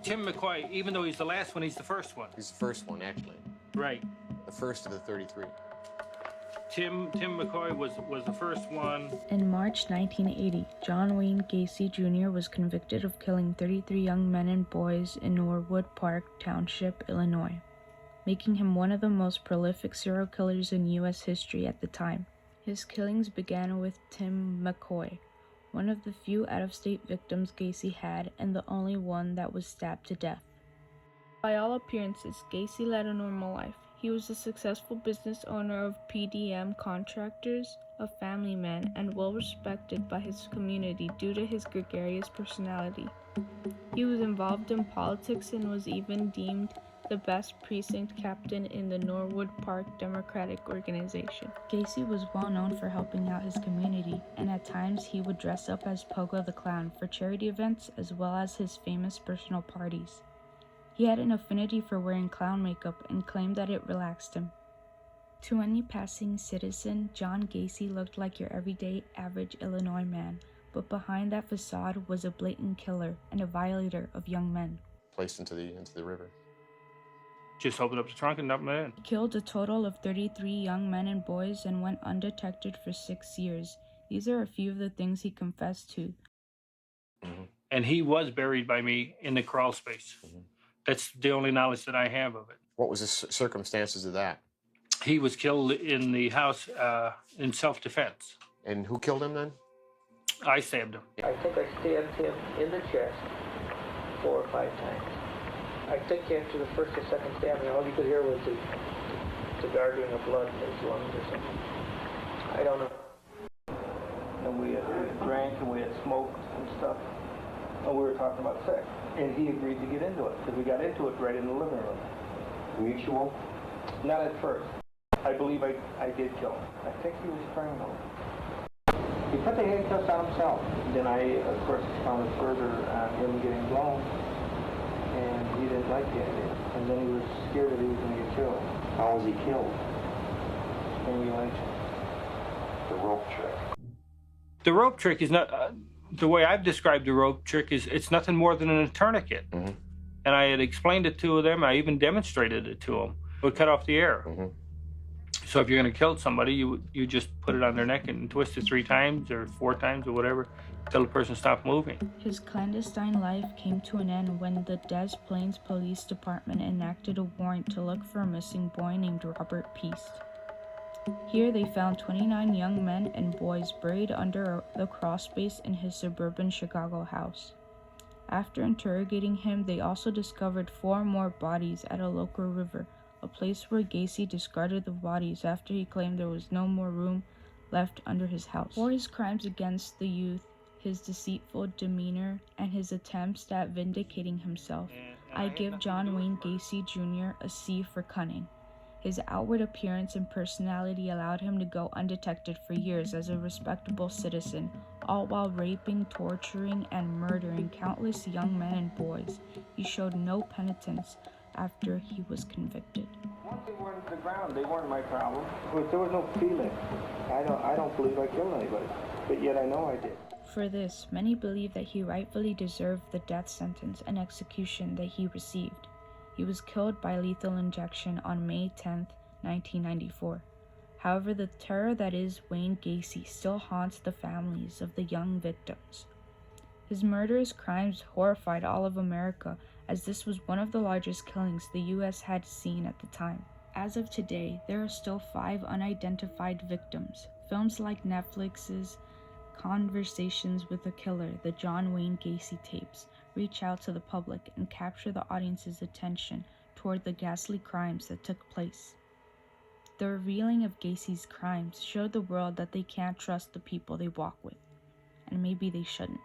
Tim McCoy, even though he's the last one, he's the first one. He's the first one, actually. Right. The first of the 33. Tim McCoy was the first one. In March 1980, John Wayne Gacy Jr. was convicted of killing 33 young men and boys in Norwood Park Township, Illinois, making him one of the most prolific serial killers in U.S. history at the time. His killings began with Tim McCoy, one of the few out-of-state victims Gacy had and the only one that was stabbed to death. By all appearances, Gacy led a normal life. He was a successful business owner of PDM Contractors, a family man, and well respected by his community due to his gregarious personality. He was involved in politics and was even deemed the best precinct captain in the Norwood Park Democratic Organization. Gacy was well known for helping out his community, and at times he would dress up as Pogo the Clown for charity events as well as his famous personal parties. He had an affinity for wearing clown makeup and claimed that it relaxed him. To any passing citizen, John Gacy looked like your everyday, average Illinois man, but behind that facade was a blatant killer and a violator of young men. Placed into the river. Just opened up the trunk and dumped them in. He killed a total of 33 young men and boys and went undetected for 6 years. These are a few of the things he confessed to. And he was buried by me in the crawl space. That's the only knowledge that I have of it. What was the circumstances of that? He was killed in the house in self-defense. And who killed him then? I stabbed him. I think I stabbed him in the chest 4 or 5 times. I think after the first or second stabbing, all you could hear was the gargling of blood in his lungs or something. I don't know. And we had drank and we had smoked and stuff. And we were talking about sex. And he agreed to get into it, because we got into it right in the living room. Mutual? Not at first. I believe I did kill him. I think he was strangled. He put the handcuffs on himself. Then I, of course, found further on him getting blown. And he didn't like the idea. And then he was scared that he was going to get killed. How was he killed? Strangulation. The rope trick. The rope trick is not... the way I've described the rope trick is it's nothing more than a tourniquet. And I had explained it to them. I even demonstrated it to them. It would cut off the air. So if you're going to kill somebody, you just put it on their neck and twist it 3 times or 4 times or whatever until the person stopped moving. His clandestine life came to an end when the Des Plaines Police Department enacted a warrant to look for a missing boy named Robert Peace. Here they found 29 young men and boys buried under the crawl space in his suburban Chicago house. After interrogating him, they also discovered 4 more bodies at a local river, a place where Gacy discarded the bodies after he claimed there was no more room left under his house. For his crimes against the youth, his deceitful demeanor, and his attempts at vindicating himself, I give John Wayne Gacy Jr. a C for cunning. His outward appearance and personality allowed him to go undetected for years as a respectable citizen, all while raping, torturing, and murdering countless young men and boys. He showed no penitence after he was convicted. Once they were into the ground, they weren't my problem. There was no feeling. I don't believe I killed anybody, but yet I know I did. For this, many believe that he rightfully deserved the death sentence and execution that he received. He was killed by lethal injection on May 10, 1994. However, the terror that is Wayne Gacy still haunts the families of the young victims. His murderous crimes horrified all of America, as this was one of the largest killings the U.S. had seen at the time. As of today, there are still 5 unidentified victims. Films like Netflix's Conversations with a Killer, the John Wayne Gacy tapes, reach out to the public and capture the audience's attention toward the ghastly crimes that took place. The revealing of Gacy's crimes showed the world that they can't trust the people they walk with, and maybe they shouldn't.